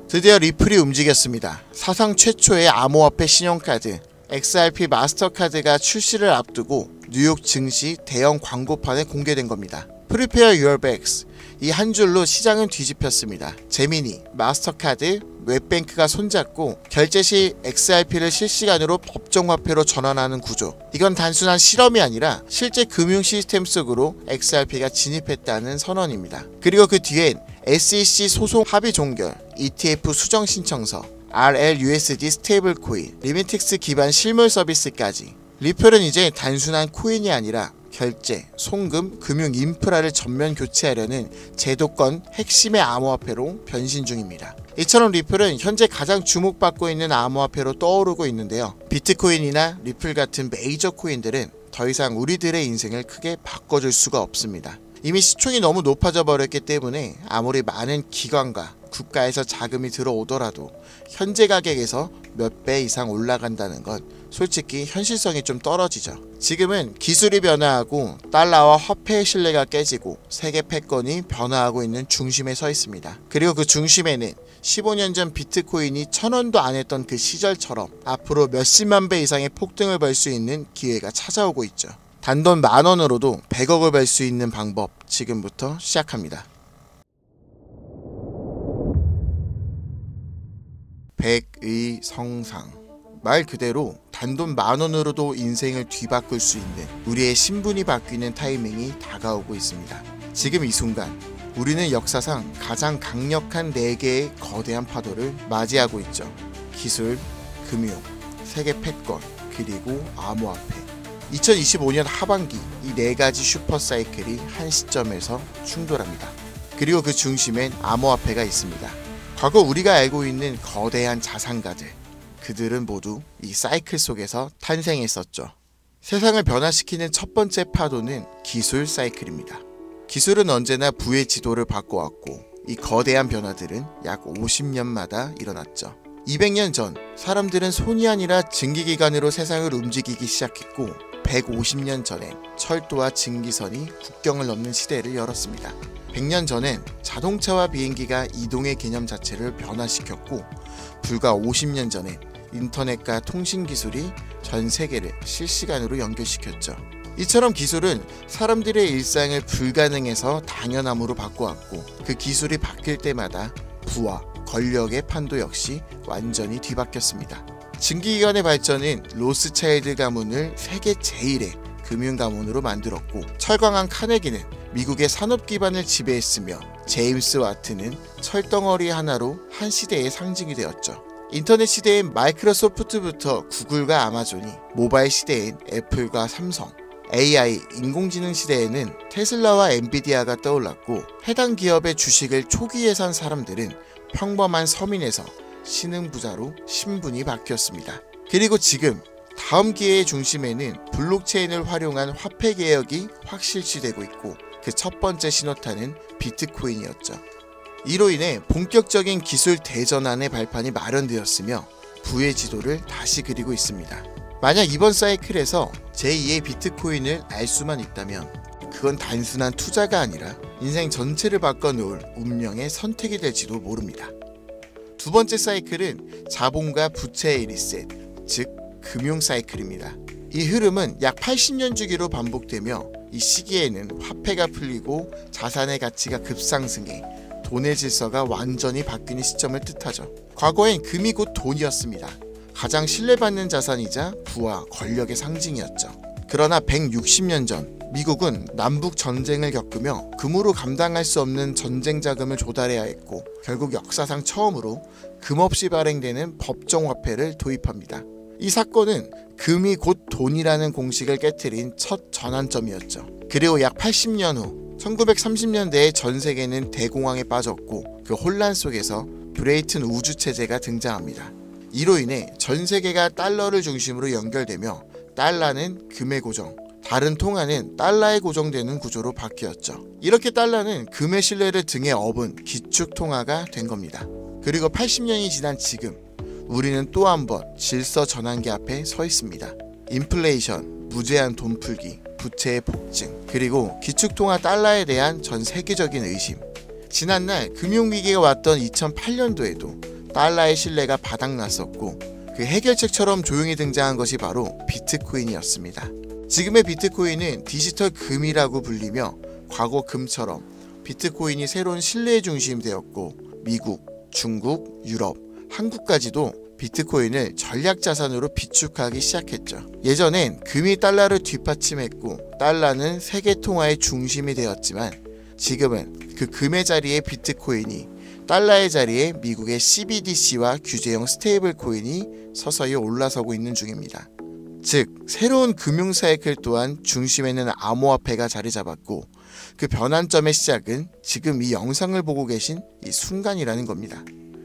드디어 리플이 움직였습니다. 사상 최초의 암호화폐 신용카드 XRP 마스터카드가 출시를 앞두고 뉴욕 증시 대형 광고판에 공개된 겁니다. Prepare your bags. 이 한 줄로 시장은 뒤집혔습니다. 재미니, 마스터카드, 웹뱅크가 손잡고 결제 시 XRP를 실시간으로 법정화폐로 전환하는 구조. 이건 단순한 실험이 아니라 실제 금융 시스템 속으로 XRP가 진입했다는 선언입니다. 그리고 그 뒤엔 SEC 소송 합의 종결, ETF 수정 신청서, RLUSD 스테이블 코인, 리미틱스 기반 실물 서비스까지. 리플은 이제 단순한 코인이 아니라 결제, 송금, 금융 인프라를 전면 교체하려는 제도권 핵심의 암호화폐로 변신 중입니다. 이처럼 리플은 현재 가장 주목받고 있는 암호화폐로 떠오르고 있는데요. 비트코인이나 리플 같은 메이저 코인들은 더 이상 우리들의 인생을 크게 바꿔줄 수가 없습니다. 이미 시총이 너무 높아져 버렸기 때문에 아무리 많은 기관과 국가에서 자금이 들어오더라도 현재 가격에서 몇 배 이상 올라간다는 건 솔직히 현실성이 좀 떨어지죠. 지금은 기술이 변화하고 달러와 화폐의 신뢰가 깨지고 세계 패권이 변화하고 있는 중심에 서 있습니다. 그리고 그 중심에는 15년 전 비트코인이 1000원도 안 했던 그 시절처럼 앞으로 몇십만 배 이상의 폭등을 벌 수 있는 기회가 찾아오고 있죠. 단돈 10,000원으로도 100억을 벌 수 있는 방법 지금부터 시작합니다. 100의 성상. 말 그대로 단돈 10,000원으로도 인생을 뒤바꿀 수 있는 우리의 신분이 바뀌는 타이밍이 다가오고 있습니다. 지금 이 순간 우리는 역사상 가장 강력한 4개의 거대한 파도를 맞이하고 있죠. 기술, 금융, 세계 패권, 그리고 암호화폐. 2025년 하반기 이 4가지 슈퍼사이클이 한 시점에서 충돌합니다. 그리고 그 중심엔 암호화폐가 있습니다. 과거 우리가 알고 있는 거대한 자산가들, 그들은 모두 이 사이클 속에서 탄생했었죠. 세상을 변화시키는 첫 번째 파도는 기술 사이클입니다. 기술은 언제나 부의 지도를 바꿔왔고 이 거대한 변화들은 약 50년마다 일어났죠. 200년 전 사람들은 손이 아니라 증기기관으로 세상을 움직이기 시작했고 150년 전엔 철도와 증기선이 국경을 넘는 시대를 열었습니다. 100년 전엔 자동차와 비행기가 이동의 개념 자체를 변화시켰고 불과 50년 전엔 인터넷과 통신기술이 전 세계를 실시간으로 연결시켰죠. 이처럼 기술은 사람들의 일상을 불가능해서 당연함으로 바꿔왔고 그 기술이 바뀔 때마다 부와 권력의 판도 역시 완전히 뒤바뀌었습니다. 증기기관의 발전은 로스차일드 가문을 세계 제1의 금융가문으로 만들었고 철광한 카네기는 미국의 산업 기반을 지배했으며 제임스 와트는 철덩어리 하나로 한 시대의 상징이 되었죠. 인터넷 시대엔 마이크로소프트부터 구글과 아마존이, 모바일 시대엔 애플과 삼성, AI, 인공지능 시대에는 테슬라와 엔비디아가 떠올랐고 해당 기업의 주식을 초기에 산 사람들은 평범한 서민에서 신흥부자로 신분이 바뀌었습니다. 그리고 지금 다음 기회의 중심에는 블록체인을 활용한 화폐 개혁이 확실시되고 있고 그 첫 번째 신호탄은 비트코인이었죠. 이로 인해 본격적인 기술 대전환의 발판이 마련되었으며 부의 지도를 다시 그리고 있습니다. 만약 이번 사이클에서 제2의 비트코인을 알 수만 있다면 그건 단순한 투자가 아니라 인생 전체를 바꿔놓을 운명의 선택이 될지도 모릅니다. 두 번째 사이클은 자본과 부채의 리셋, 즉 금융 사이클입니다. 이 흐름은 약 80년 주기로 반복되며 이 시기에는 화폐가 풀리고 자산의 가치가 급상승해 돈의 질서가 완전히 바뀌는 시점을 뜻하죠. 과거엔 금이 곧 돈이었습니다. 가장 신뢰받는 자산이자 부와 권력의 상징이었죠. 그러나 160년 전 미국은 남북 전쟁을 겪으며 금으로 감당할 수 없는 전쟁 자금을 조달해야 했고 결국 역사상 처음으로 금 없이 발행되는 법정화폐를 도입합니다. 이 사건은 금이 곧 돈이라는 공식을 깨트린 첫 전환점이었죠. 그리고 약 80년 후 1930년대에 전 세계는 대공황에 빠졌고 그 혼란 속에서 브레이튼 우주체제가 등장합니다. 이로 인해 전 세계가 달러를 중심으로 연결되며 달러는 금의 고정, 다른 통화는 달러에 고정되는 구조로 바뀌었죠. 이렇게 달러는 금의 신뢰를 등에 업은 기축통화가 된 겁니다. 그리고 80년이 지난 지금 우리는 또 한 번 질서 전환기 앞에 서 있습니다. 인플레이션, 무제한 돈 풀기, 부채의 폭증, 그리고 기축통화 달러에 대한 전 세계적인 의심. 지난날 금융위기가 왔던 2008년도에도 달러의 신뢰가 바닥났었고 그 해결책처럼 조용히 등장한 것이 바로 비트코인이었습니다. 지금의 비트코인은 디지털 금이라고 불리며 과거 금처럼 비트코인이 새로운 신뢰의 중심이 되었고 미국, 중국, 유럽, 한국까지도 비트코인을 전략자산으로 비축하기 시작했죠. 예전엔 금이 달러를 뒷받침했고 달러는 세계 통화의 중심이 되었지만 지금은 그 금의 자리에 비트코인이 달러의 자리에 미국의 CBDC와 규제형 스테이블 코인이 서서히 올라서고 있는 중입니다. 즉 새로운 금융 사이클 또한 중심에는 암호화폐가 자리 잡았고 그 변환점의 시작은 지금 이 영상을 보고 계신 이 순간이라는 겁니다.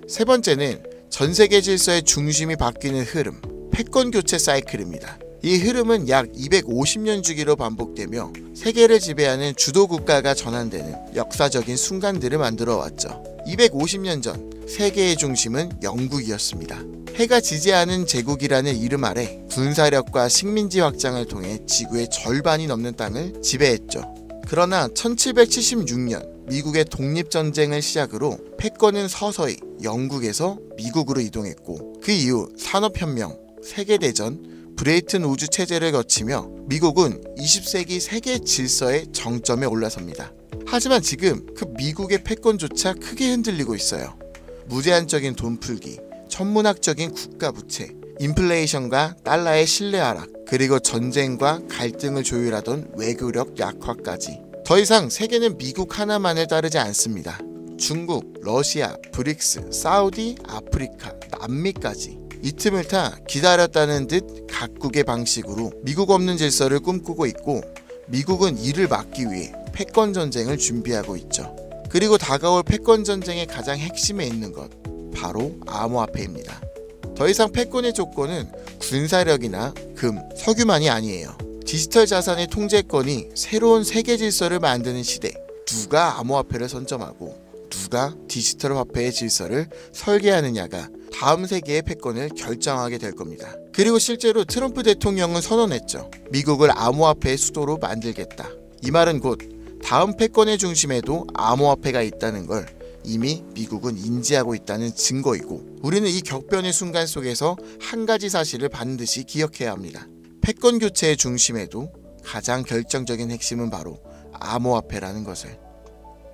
세 번째는 전 세계 질서의 중심이 바뀌는 흐름, 패권 교체 사이클입니다. 이 흐름은 약 250년 주기로 반복되며 세계를 지배하는 주도 국가가 전환되는 역사적인 순간들을 만들어 왔죠. 250년 전 세계의 중심은 영국이었습니다. 해가 지지 않은 제국이라는 이름 아래 군사력과 식민지 확장을 통해 지구의 절반이 넘는 땅을 지배했죠. 그러나 1776년 미국의 독립전쟁을 시작으로 패권은 서서히 영국에서 미국으로 이동했고 그 이후 산업혁명, 세계대전, 브레이튼 우주 체제를 거치며 미국은 20세기 세계 질서의 정점에 올라섭니다. 하지만 지금 그 미국의 패권조차 크게 흔들리고 있어요. 무제한적인 돈 풀기, 천문학적인 국가 부채, 인플레이션과 달러의 신뢰 하락, 그리고 전쟁과 갈등을 조율하던 외교력 약화까지. 더 이상 세계는 미국 하나만을 따르지 않습니다. 중국, 러시아, 브릭스, 사우디, 아프리카, 남미까지 이 틈을 타 기다렸다는 듯 각국의 방식으로 미국 없는 질서를 꿈꾸고 있고 미국은 이를 막기 위해 패권 전쟁을 준비하고 있죠. 그리고 다가올 패권 전쟁의 가장 핵심에 있는 것 바로 암호화폐입니다. 더 이상 패권의 조건은 군사력이나 금, 석유만이 아니에요. 디지털 자산의 통제권이 새로운 세계 질서를 만드는 시대. 누가 암호화폐를 선점하고 누가 디지털 화폐의 질서를 설계하느냐가 다음 세계의 패권을 결정하게 될 겁니다. 그리고 실제로 트럼프 대통령은 선언했죠. 미국을 암호화폐의 수도로 만들겠다. 이 말은 곧 다음 패권의 중심에도 암호화폐가 있다는 걸 이미 미국은 인지하고 있다는 증거이고 우리는 이 격변의 순간 속에서 한 가지 사실을 반드시 기억해야 합니다. 패권 교체의 중심에도 가장 결정적인 핵심은 바로 암호화폐라는 것을.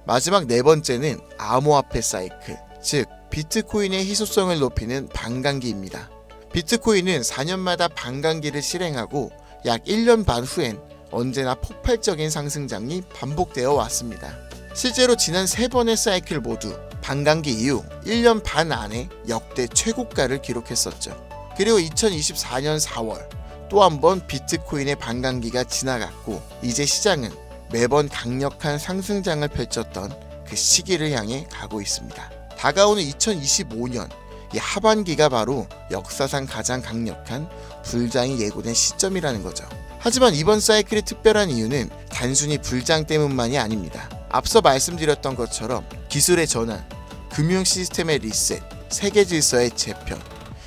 마지막 네 번째는 암호화폐 사이클, 즉 비트코인의 희소성을 높이는 반감기입니다. 비트코인은 4년마다 반감기를 실행하고 약 1년 반 후엔 언제나 폭발적인 상승장이 반복되어 왔습니다. 실제로 지난 3번의 사이클 모두 반감기 이후 1년 반 안에 역대 최고가를 기록했었죠. 그리고 2024년 4월 또 한 번 비트코인의 반감기가 지나갔고 이제 시장은 매번 강력한 상승장을 펼쳤던 그 시기를 향해 가고 있습니다. 다가오는 2025년 이 하반기가 바로 역사상 가장 강력한 불장이 예고된 시점이라는 거죠. 하지만 이번 사이클이 특별한 이유는 단순히 불장 때문만이 아닙니다. 앞서 말씀드렸던 것처럼 기술의 전환, 금융 시스템의 리셋, 세계 질서의 재편,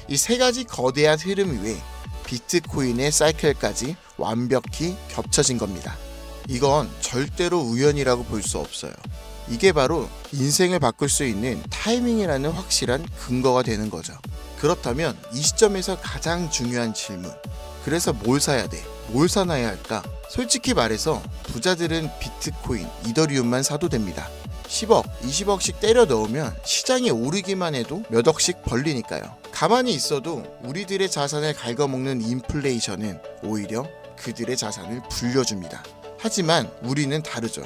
이 세 가지 거대한 흐름 위에 비트코인의 사이클까지 완벽히 겹쳐진 겁니다. 이건 절대로 우연이라고 볼 수 없어요. 이게 바로 인생을 바꿀 수 있는 타이밍이라는 확실한 근거가 되는 거죠. 그렇다면 이 시점에서 가장 중요한 질문, 그래서 뭘 사야 돼? 뭘 사놔야 할까? 솔직히 말해서 부자들은 비트코인, 이더리움만 사도 됩니다. 10억, 20억씩 때려 넣으면 시장이 오르기만 해도 몇 억씩 벌리니까요. 가만히 있어도 우리들의 자산을 갉아먹는 인플레이션은 오히려 그들의 자산을 불려줍니다. 하지만 우리는 다르죠.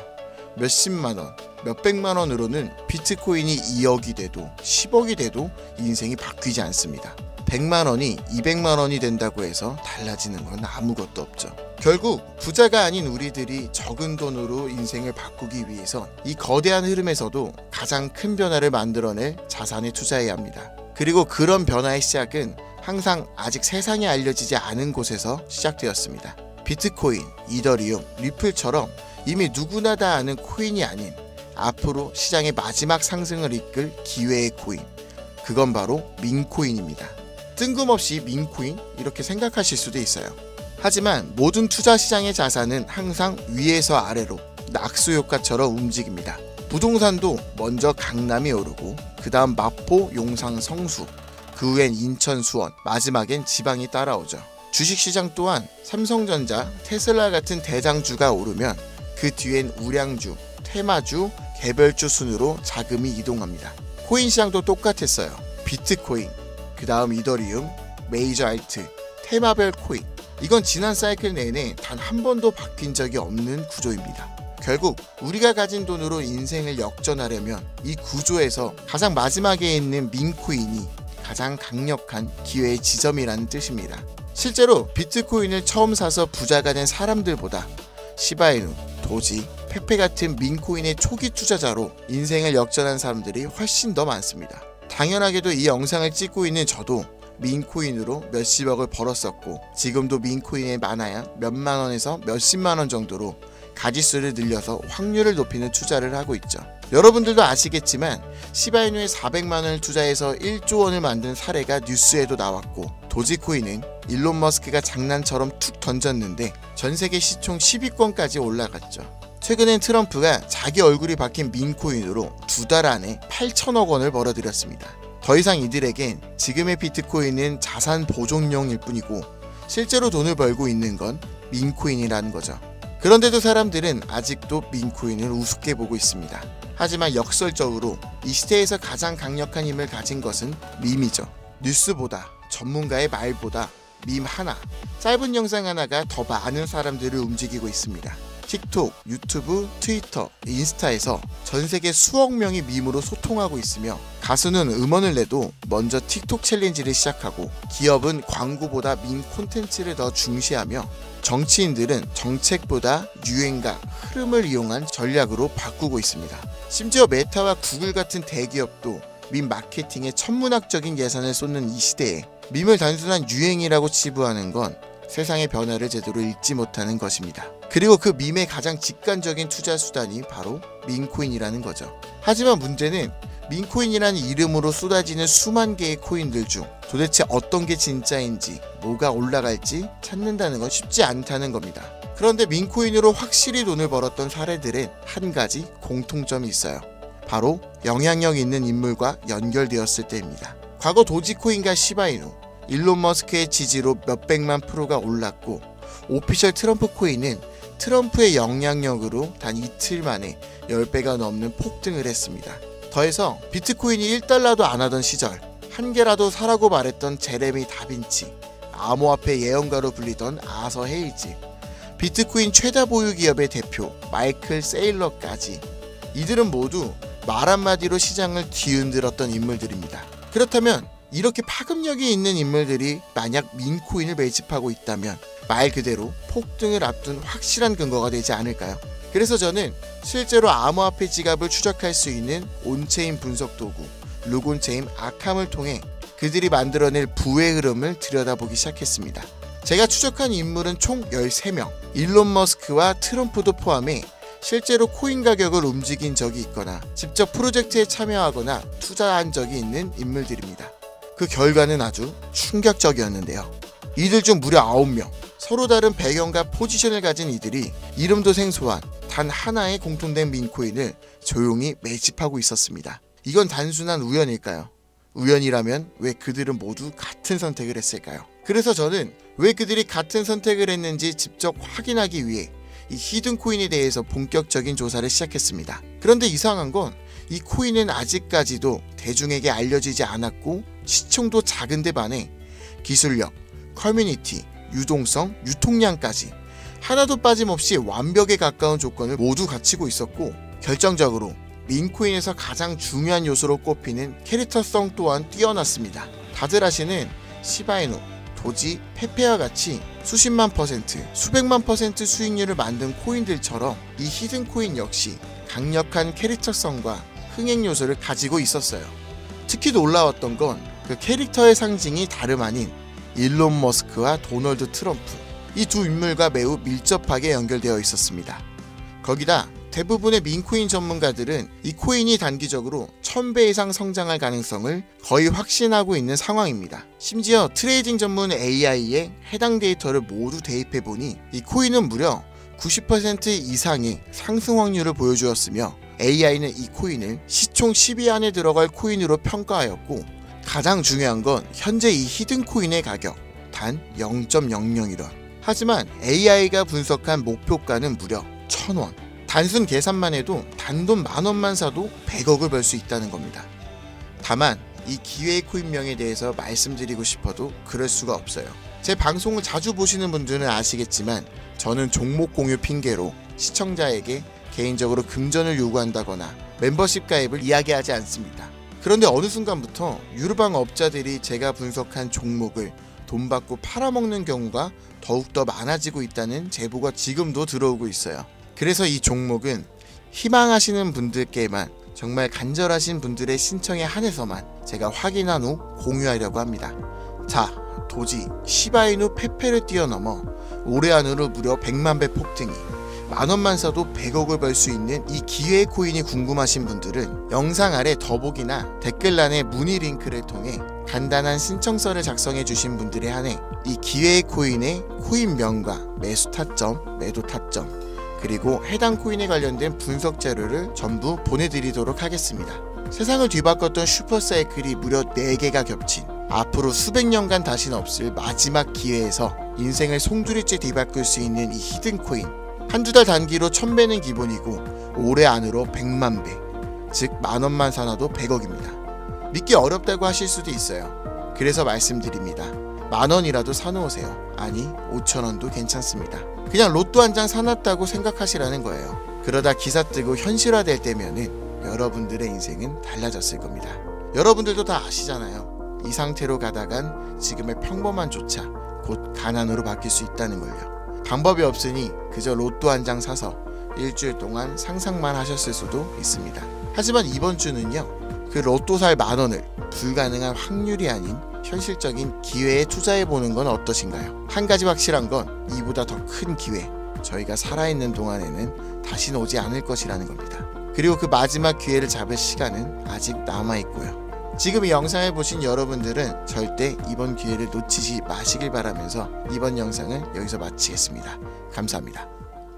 몇십만원, 몇백만원으로는 비트코인이 2억이 돼도 10억이 돼도 인생이 바뀌지 않습니다. 100만원이 200만원이 된다고 해서 달라지는 건 아무것도 없죠. 결국 부자가 아닌 우리들이 적은 돈으로 인생을 바꾸기 위해선 이 거대한 흐름에서도 가장 큰 변화를 만들어낼 자산에 투자해야 합니다. 그리고 그런 변화의 시작은 항상 아직 세상에 알려지지 않은 곳에서 시작되었습니다. 비트코인, 이더리움, 리플처럼 이미 누구나 다 아는 코인이 아닌 앞으로 시장의 마지막 상승을 이끌 기회의 코인, 그건 바로 민코인입니다. 뜬금없이 민코인? 이렇게 생각하실 수도 있어요. 하지만 모든 투자 시장의 자산은 항상 위에서 아래로 낙수 효과처럼 움직입니다. 부동산도 먼저 강남이 오르고 그 그 다음 마포, 용상, 성수, 그 후엔 인천, 수원, 마지막엔 지방이 따라오죠. 주식시장 또한 삼성전자, 테슬라 같은 대장주가 오르면 그 뒤엔 우량주, 테마주, 개별주 순으로 자금이 이동합니다. 코인 시장도 똑같았어요. 비트코인, 그 다음 이더리움, 메이저 알트, 테마별 코인. 이건 지난 사이클 내내 단 한 번도 바뀐 적이 없는 구조입니다. 결국 우리가 가진 돈으로 인생을 역전하려면 이 구조에서 가장 마지막에 있는 민코인이 가장 강력한 기회의 지점이라는 뜻입니다. 실제로 비트코인을 처음 사서 부자가 된 사람들보다 시바이누, 도지, 페페 같은 민코인의 초기 투자자로 인생을 역전한 사람들이 훨씬 더 많습니다. 당연하게도 이 영상을 찍고 있는 저도 민코인으로 몇십억을 벌었었고 지금도 민코인에 많아야 몇만 원에서 몇십만 원 정도로 가짓수를 늘려서 확률을 높이는 투자를 하고 있죠. 여러분들도 아시겠지만 시바이누에 400만 원을 투자해서 1조 원을 만든 사례가 뉴스에도 나왔고 도지코인은 일론 머스크가 장난처럼 툭 던졌는데 전세계 시총 10위권까지 올라갔죠. 최근엔 트럼프가 자기 얼굴이 박힌 민코인으로 2달 안에 8천억 원을 벌어들였습니다. 더 이상 이들에겐 지금의 비트코인은 자산 보존용일 뿐이고 실제로 돈을 벌고 있는 건 민코인이라는 거죠. 그런데도 사람들은 아직도 민코인을 우습게 보고 있습니다. 하지만 역설적으로 이 시대에서 가장 강력한 힘을 가진 것은 밈이죠. 뉴스보다, 전문가의 말보다 밈 하나, 짧은 영상 하나가 더 많은 사람들을 움직이고 있습니다. 틱톡, 유튜브, 트위터, 인스타에서 전세계 수억 명이 밈으로 소통하고 있으며 가수는 음원을 내도 먼저 틱톡 챌린지를 시작하고 기업은 광고보다 밈 콘텐츠를 더 중시하며 정치인들은 정책보다 유행과 흐름을 이용한 전략으로 바꾸고 있습니다. 심지어 메타와 구글 같은 대기업도 밈 마케팅에 천문학적인 예산을 쏟는 이 시대에 밈을 단순한 유행이라고 치부하는 건 세상의 변화를 제대로 읽지 못하는 것입니다. 그리고 그 밈의 가장 직관적인 투자 수단이 바로 민코인이라는 거죠. 하지만 문제는 민코인이라는 이름으로 쏟아지는 수만 개의 코인들 중 도대체 어떤 게 진짜인지, 뭐가 올라갈지 찾는다는 건 쉽지 않다는 겁니다. 그런데 민코인으로 확실히 돈을 벌었던 사례들은 한 가지 공통점이 있어요. 바로 영향력 있는 인물과 연결되었을 때입니다. 과거 도지코인과 시바이누, 일론 머스크의 지지로 몇백만 프로가 올랐고 오피셜 트럼프 코인은 트럼프의 영향력으로 단 이틀 만에 10배가 넘는 폭등을 했습니다. 더해서 비트코인이 1달러도 안 하던 시절 한 개라도 사라고 말했던 제레미 다빈치, 암호화폐 예언가로 불리던 아서 헤이즈, 비트코인 최다 보유 기업의 대표 마이클 세일러까지 이들은 모두 말 한마디로 시장을 뒤흔들었던 인물들입니다. 그렇다면 이렇게 파급력이 있는 인물들이 만약 민코인을 매집하고 있다면 말 그대로 폭등을 앞둔 확실한 근거가 되지 않을까요? 그래서 저는 실제로 암호화폐 지갑을 추적할 수 있는 온체인 분석 도구 루곤체인 아캄을 통해 그들이 만들어낼 부의 흐름을 들여다보기 시작했습니다. 제가 추적한 인물은 총 13명, 일론 머스크와 트럼프도 포함해 실제로 코인 가격을 움직인 적이 있거나 직접 프로젝트에 참여하거나 투자한 적이 있는 인물들입니다. 그 결과는 아주 충격적이었는데요. 이들 중 무려 9명, 서로 다른 배경과 포지션을 가진 이들이 이름도 생소한 단 하나의 공통된 민코인을 조용히 매집하고 있었습니다. 이건 단순한 우연일까요? 우연이라면 왜 그들은 모두 같은 선택을 했을까요? 그래서 저는 왜 그들이 같은 선택을 했는지 직접 확인하기 위해 이 히든 코인에 대해서 본격적인 조사를 시작했습니다. 그런데 이상한 건 이 코인은 아직까지도 대중에게 알려지지 않았고 시총도 작은데 반해 기술력, 커뮤니티, 유동성, 유통량까지 하나도 빠짐없이 완벽에 가까운 조건을 모두 갖추고 있었고 결정적으로 민코인에서 가장 중요한 요소로 꼽히는 캐릭터성 또한 뛰어났습니다. 다들 아시는 시바이누, 도지, 페페와 같이 수십만 퍼센트, 수백만 퍼센트 수익률을 만든 코인들처럼 이 히든 코인 역시 강력한 캐릭터성과 흥행 요소를 가지고 있었어요. 특히 놀라웠던 건 그 캐릭터의 상징이 다름 아닌 일론 머스크와 도널드 트럼프, 이 두 인물과 매우 밀접하게 연결되어 있었습니다. 거기다 대부분의 민코인 전문가들은 이 코인이 단기적으로 1000배 이상 성장할 가능성을 거의 확신하고 있는 상황입니다. 심지어 트레이딩 전문 AI에 해당 데이터를 모두 대입해보니 이 코인은 무려 90% 이상의 상승 확률을 보여주었으며 AI는 이 코인을 시총 10위 안에 들어갈 코인으로 평가하였고, 가장 중요한 건 현재 이 히든 코인의 가격 단 0.001원. 하지만 AI가 분석한 목표가는 무려 1000원. 단순 계산만 해도 단돈 10,000원만 사도 100억을 벌 수 있다는 겁니다. 다만 이 기회의 코인명에 대해서 말씀드리고 싶어도 그럴 수가 없어요. 제 방송을 자주 보시는 분들은 아시겠지만 저는 종목 공유 핑계로 시청자에게 개인적으로 금전을 요구한다거나 멤버십 가입을 이야기하지 않습니다. 그런데 어느 순간부터 유르방 업자들이 제가 분석한 종목을 돈 받고 팔아먹는 경우가 더욱더 많아지고 있다는 제보가 지금도 들어오고 있어요. 그래서 이 종목은 희망하시는 분들께만, 정말 간절하신 분들의 신청에 한해서만 제가 확인한 후 공유하려고 합니다. 자, 도지 시바이누 페페를 뛰어넘어 올해 안으로 무려 100만 배 폭등이, 만원만 사도 100억을 벌 수 있는 이 기회의 코인이 궁금하신 분들은 영상 아래 더보기나 댓글란의 문의 링크를 통해 간단한 신청서를 작성해 주신 분들에 한해 이 기회의 코인의 코인명과 매수 타점, 매도 타점, 그리고 해당 코인에 관련된 분석 자료를 전부 보내드리도록 하겠습니다. 세상을 뒤바꿨던 슈퍼사이클이 무려 4개가 겹친 앞으로 수백 년간 다시는 없을 마지막 기회에서 인생을 송두리째 뒤바꿀 수 있는 이 히든 코인, 한두 달 단기로 1000배는 기본이고 올해 안으로 100만 배, 즉 만원만 사놔도 100억입니다. 믿기 어렵다고 하실 수도 있어요. 그래서 말씀드립니다. 만원이라도 사놓으세요. 아니 5,000원도 괜찮습니다. 그냥 로또 한 장 사놨다고 생각하시라는 거예요. 그러다 기사 뜨고 현실화될 때면은 여러분들의 인생은 달라졌을 겁니다. 여러분들도 다 아시잖아요. 이 상태로 가다간 지금의 평범한 조차 곧 가난으로 바뀔 수 있다는 걸요. 방법이 없으니 그저 로또 한 장 사서 일주일 동안 상상만 하셨을 수도 있습니다. 하지만 이번 주는요, 그 로또 살 만원을 불가능한 확률이 아닌 현실적인 기회에 투자해보는 건 어떠신가요? 한 가지 확실한 건 이보다 더 큰 기회, 저희가 살아있는 동안에는 다시는 오지 않을 것이라는 겁니다. 그리고 그 마지막 기회를 잡을 시간은 아직 남아있고요. 지금 이 영상을 보신 여러분들은 절대 이번 기회를 놓치지 마시길 바라면서 이번 영상을 여기서 마치겠습니다. 감사합니다.